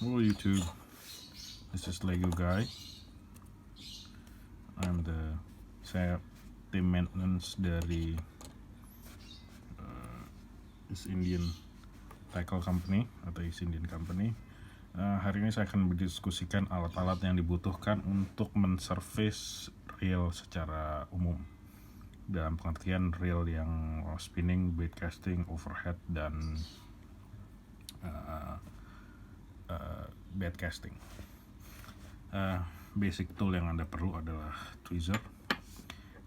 Hello YouTube, this is Lego Guy. Saya tim maintenance dari East Indian Tackle Company atau East Indian Company. Hari ini saya akan berdiskusikan alat-alat yang dibutuhkan untuk menservis reel secara umum. Dalam pengertian reel yang spinning, bait casting, overhead, dan bait casting. Basic tool yang Anda perlu adalah tweezer.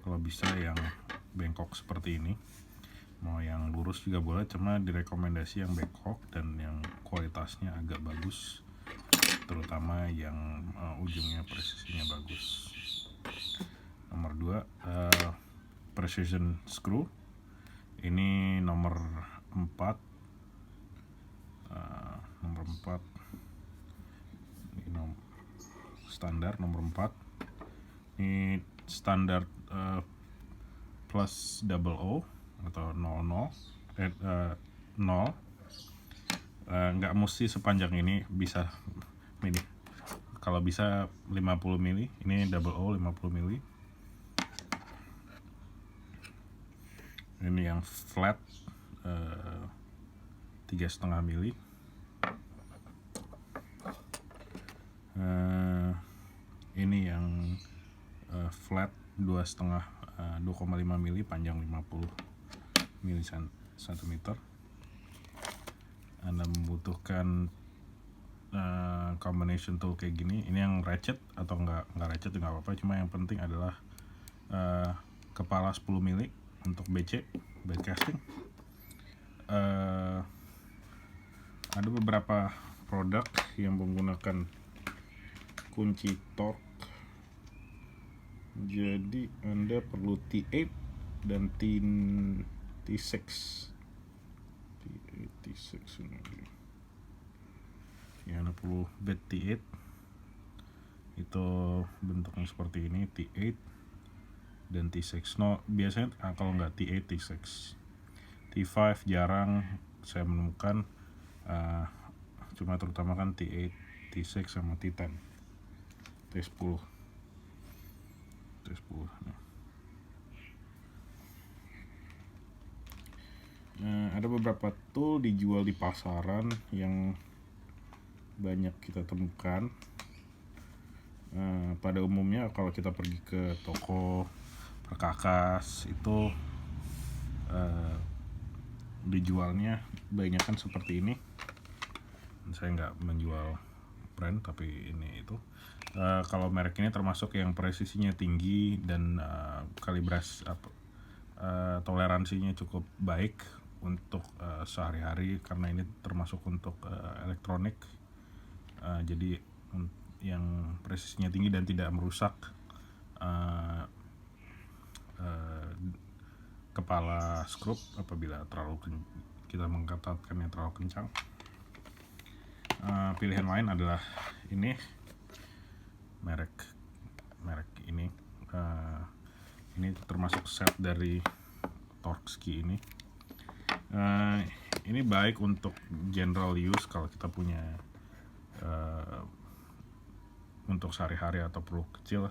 Kalau bisa yang bengkok seperti ini. Mau yang lurus juga boleh, cuma direkomendasi yang bengkok dan yang kualitasnya agak bagus, terutama yang ujungnya presisinya bagus. Nomor 2, precision screw. Ini nomor 4. Ini standar nomor 4. Ini standar plus double O atau 00 nggak mesti sepanjang ini, bisa ini kalau bisa 50 mili. Ini double O 50 mili. Ini yang flat 3,5 mili. Ini yang flat 2,5 mili, panjang 50 mili cm. Anda membutuhkan combination tool kayak gini. Ini yang ratchet atau nggak ratchet nggak apa-apa, cuma yang penting adalah kepala 10 mili untuk BC, bait casting. Ada beberapa produk yang menggunakan kunci torque, jadi Anda perlu T8 dan T6. Ya, Anda perlu bit T8, itu bentuknya seperti ini, T8 dan T6. Biasanya kalau nggak T8, T6. T5 jarang saya menemukan, cuma terutama kan T8, T6 sama T10, T10. Ada beberapa tool dijual di pasaran yang banyak kita temukan. Pada umumnya kalau kita pergi ke toko perkakas itu dijualnya banyak kan seperti ini. Saya nggak menjual brand, tapi ini itu. Kalau merek ini termasuk yang presisinya tinggi dan kalibrasi toleransinya cukup baik untuk sehari-hari, karena ini termasuk untuk elektronik. Jadi yang presisinya tinggi dan tidak merusak kepala skrup apabila kita mengketatkannya terlalu kencang. Pilihan lain adalah ini, merek ini. Ini termasuk set dari Torx-Key ini. Ini baik untuk general use kalau kita punya untuk sehari-hari atau perlu kecil.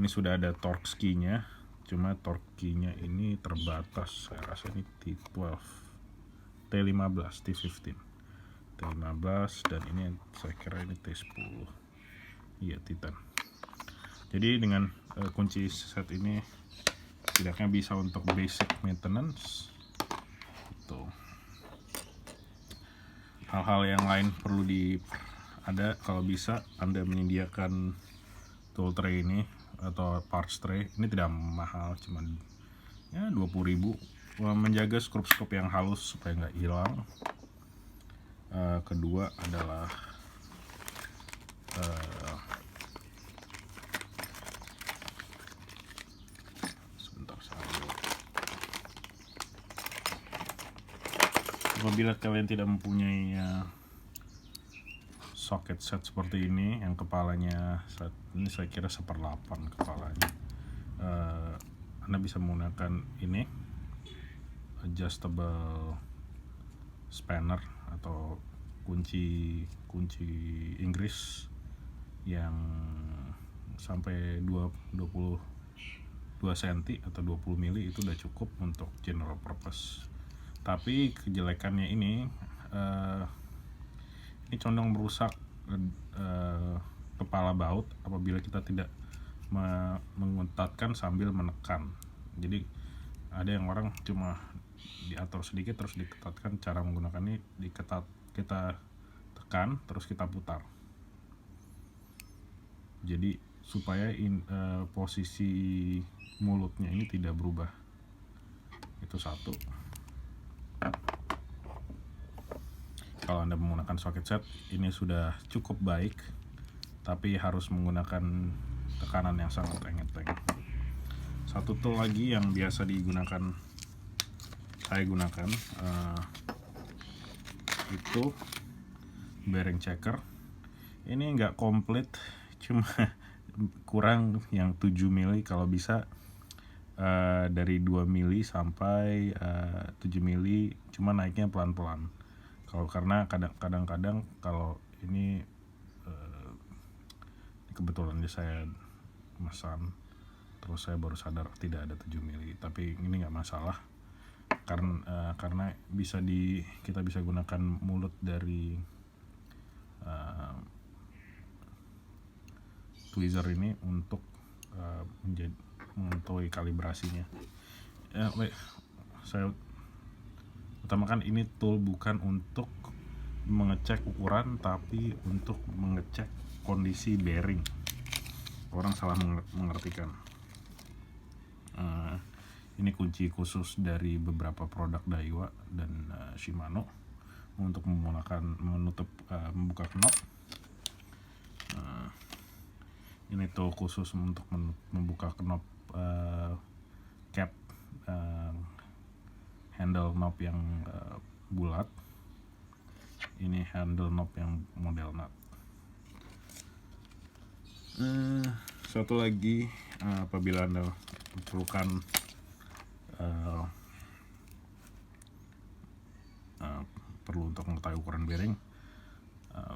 Ini sudah ada Torx-Key-nya, cuma Torx-Key-nya ini terbatas. Saya rasa ini T12, T15, T15, dan ini saya kira ini T10. Iya, Titan. Jadi dengan kunci set ini setidaknya bisa untuk basic maintenance. Hal-hal yang lain perlu ada. Kalau bisa Anda menyediakan tool tray ini atau parts tray. Ini tidak mahal, cuman ya 20.000. Menjaga skrup-skrup yang halus supaya nggak hilang. Kedua adalah apabila kalian tidak mempunyai socket set seperti ini, yang kepalanya ini saya kira 1/8 kepalanya, Anda bisa menggunakan ini adjustable spanner atau kunci Inggris yang sampai 22 cm atau 20 mili itu udah cukup untuk general purpose. Tapi kejelekannya ini condong merusak kepala baut apabila kita tidak mengetatkan sambil menekan. Jadi ada yang orang cuma diatur sedikit terus diketatkan. Cara menggunakan ini kita tekan terus kita putar. Jadi supaya posisi mulutnya ini tidak berubah. Itu satu. Kalau Anda menggunakan socket set ini sudah cukup baik, tapi harus menggunakan tekanan yang sangat enteng. Satu tool lagi yang biasa saya gunakan itu bearing checker. Ini nggak komplit, cuma kurang yang 7 mili, kalau bisa dari 2 mili sampai 7 mili, cuma naiknya pelan-pelan. Karena kadang-kadang kalau ini kebetulan saya mesan terus saya baru sadar tidak ada 7 mili, tapi ini nggak masalah karena kita bisa gunakan mulut dari tweezer ini untuk mengetahui kalibrasinya. Saya utamakan ini tool bukan untuk mengecek ukuran, tapi untuk mengecek kondisi bearing. Orang salah mengartikan. Ini kunci khusus dari beberapa produk Daiwa dan Shimano untuk membuka knop. Ini tool khusus untuk membuka knop cap handle knob yang bulat. Ini handle knob yang model nut. Satu lagi, apabila Anda memerlukan perlu untuk mengetahui ukuran bearing,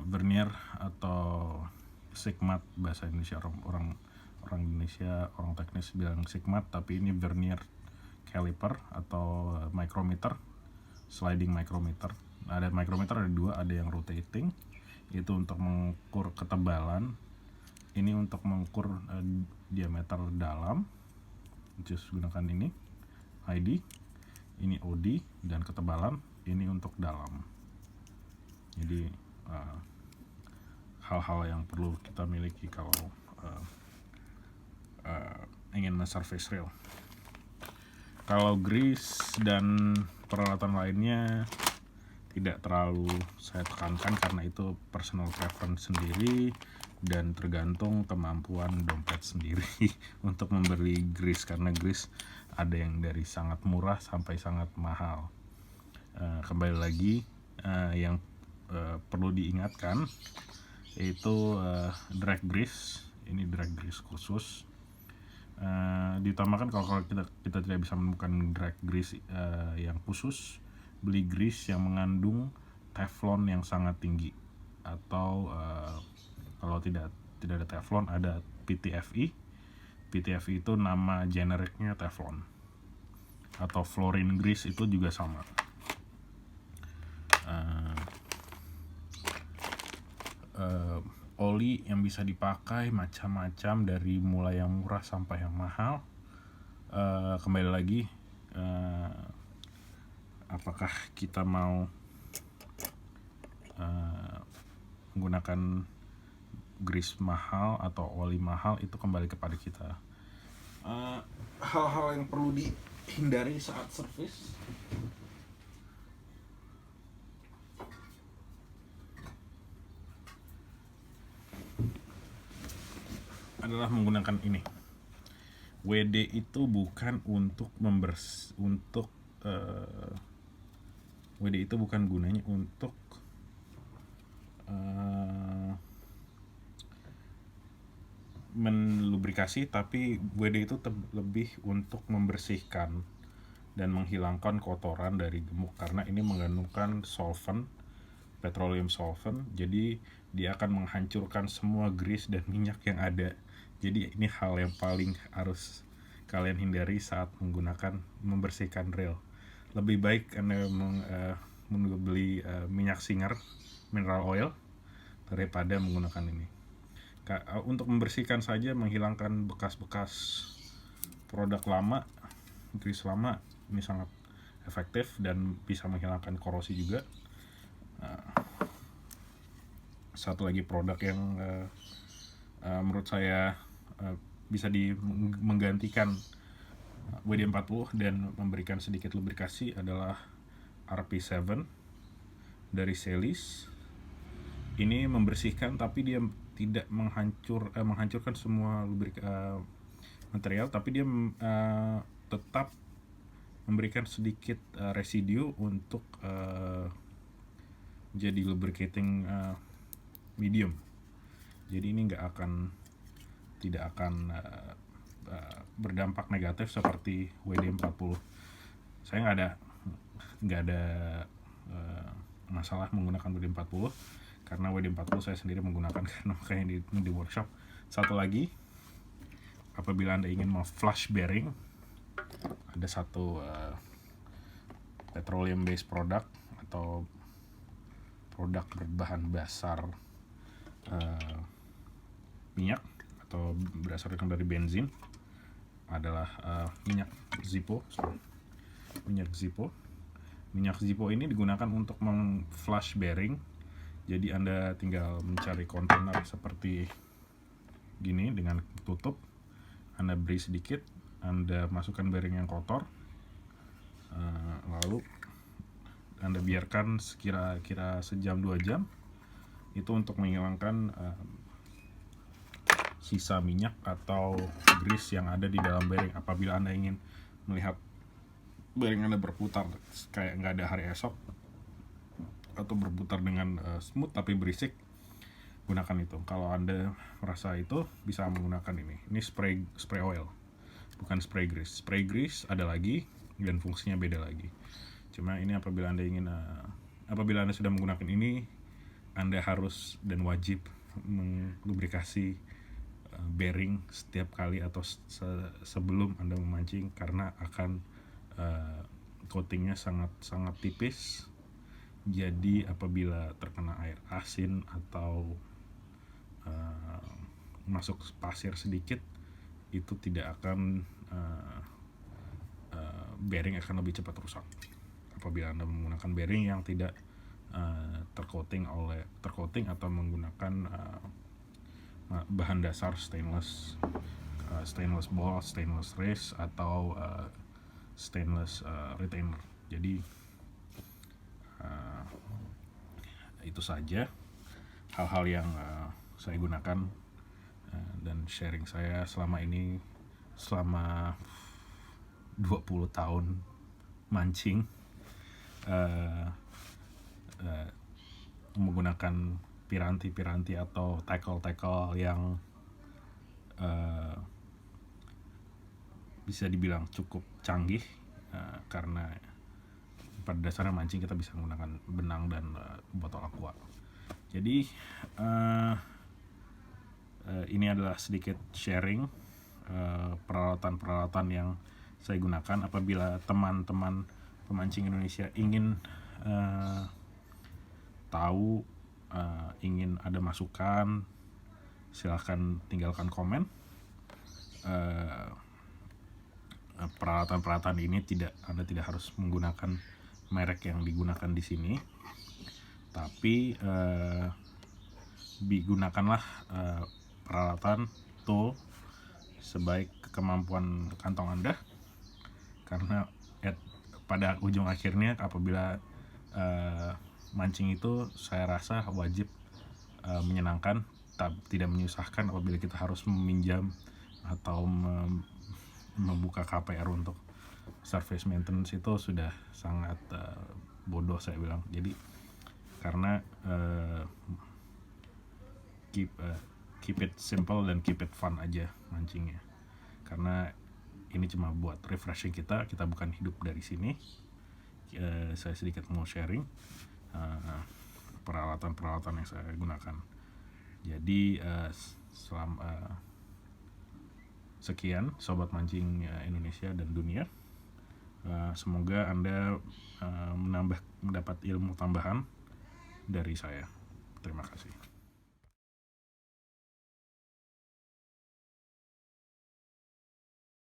vernier atau sigmat, bahasa Indonesia orang Indonesia, orang teknis bilang sigmat, tapi ini vernier caliper atau micrometer, sliding micrometer. Ada micrometer, ada dua, ada yang rotating, itu untuk mengukur ketebalan, ini untuk mengukur diameter dalam, just gunakan ini ID, ini OD, dan ketebalan ini untuk dalam. Jadi hal-hal yang perlu kita miliki kalau ingin men-surface rail. Kalau grease dan peralatan lainnya tidak terlalu saya tekankan karena itu personal preference sendiri dan tergantung kemampuan dompet sendiri untuk membeli grease, karena grease ada yang dari sangat murah sampai sangat mahal. Kembali lagi, yang perlu diingatkan yaitu drag grease. Ini drag grease khusus. Diutamakan kalau kita tidak bisa menemukan drag grease yang khusus, beli grease yang mengandung teflon yang sangat tinggi, atau kalau tidak ada teflon, ada PTFE. PTFE itu nama generiknya teflon, atau fluorine grease itu juga sama. Oli yang bisa dipakai macam-macam, dari mulai yang murah sampai yang mahal. Kembali lagi, apakah kita mau menggunakan grease mahal atau oli mahal, itu kembali kepada kita. Hal-hal yang perlu dihindari saat servis adalah menggunakan ini. WD itu bukan untuk WD itu bukan gunanya untuk melubrikasi, tapi WD itu lebih untuk membersihkan dan menghilangkan kotoran dari gemuk, karena ini mengandungkan solvent petroleum solvent, jadi dia akan menghancurkan semua grease dan minyak yang ada. Jadi ini hal yang paling harus kalian hindari saat membersihkan rel. Lebih baik Anda membeli minyak Singer mineral oil daripada menggunakan ini. Untuk membersihkan saja, menghilangkan bekas-bekas produk lama, grease lama, ini sangat efektif dan bisa menghilangkan korosi juga. Satu lagi produk yang menurut saya bisa menggantikan WD-40 dan memberikan sedikit lubrikasi adalah RP7 dari Celis. Ini membersihkan tapi dia tidak menghancurkan semua material, tapi dia tetap memberikan sedikit residu untuk jadi lubricating medium. Jadi ini tidak akan berdampak negatif seperti WD-40. Saya nggak ada masalah menggunakan WD-40 karena WD-40 saya sendiri menggunakan karena makanya di workshop. Satu lagi, apabila Anda ingin flush bearing, ada satu petroleum based product atau produk berbahan dasar minyak atau berdasarkan dari benzin, adalah minyak Zippo. Minyak Zippo ini digunakan untuk flush bearing. Jadi Anda tinggal mencari kontainer seperti gini dengan tutup, Anda beri sedikit, Anda masukkan bearing yang kotor, lalu Anda biarkan kira-kira sejam 2 jam, itu untuk menghilangkan sisa minyak atau grease yang ada di dalam bearing. Apabila Anda ingin melihat bearing Anda berputar kayak nggak ada hari esok, atau berputar dengan smooth tapi berisik, gunakan itu. Kalau Anda merasa itu, bisa menggunakan ini. Ini spray oil, bukan spray grease. Spray grease ada lagi dan fungsinya beda lagi. Cuma ini apabila Anda sudah menggunakan ini, Anda harus dan wajib melubrikasi bearing setiap kali atau sebelum Anda memancing, karena akan coatingnya sangat tipis. Jadi apabila terkena air asin atau masuk pasir sedikit, itu tidak akan bearing akan lebih cepat rusak. Apabila Anda menggunakan bearing yang tidak tercoating atau menggunakan bahan dasar stainless ball, stainless race, atau stainless retainer. Jadi itu saja hal-hal yang saya gunakan dan sharing saya selama 20 tahun mancing, menggunakan piranti atau tackle yang bisa dibilang cukup canggih, karena pada dasarnya mancing kita bisa menggunakan benang dan botol aqua. Jadi ini adalah sedikit sharing peralatan yang saya gunakan. Apabila teman-teman pemancing Indonesia ingin tahu, ingin ada masukan, silahkan tinggalkan komen. Peralatan ini Anda tidak harus menggunakan merek yang digunakan di sini, tapi digunakanlah peralatan tool sebaik kemampuan kantong Anda, karena pada ujung akhirnya apabila mancing itu saya rasa wajib menyenangkan, tidak menyusahkan. Apabila kita harus meminjam atau membuka KPR untuk service maintenance, itu sudah sangat bodoh saya bilang. Jadi karena keep it simple dan keep it fun aja mancingnya, karena ini cuma buat refreshing kita bukan hidup dari sini. Saya sedikit mau sharing peralatan-peralatan yang saya gunakan. Jadi sekian sobat mancing Indonesia dan dunia. Semoga Anda mendapat ilmu tambahan dari saya. Terima kasih.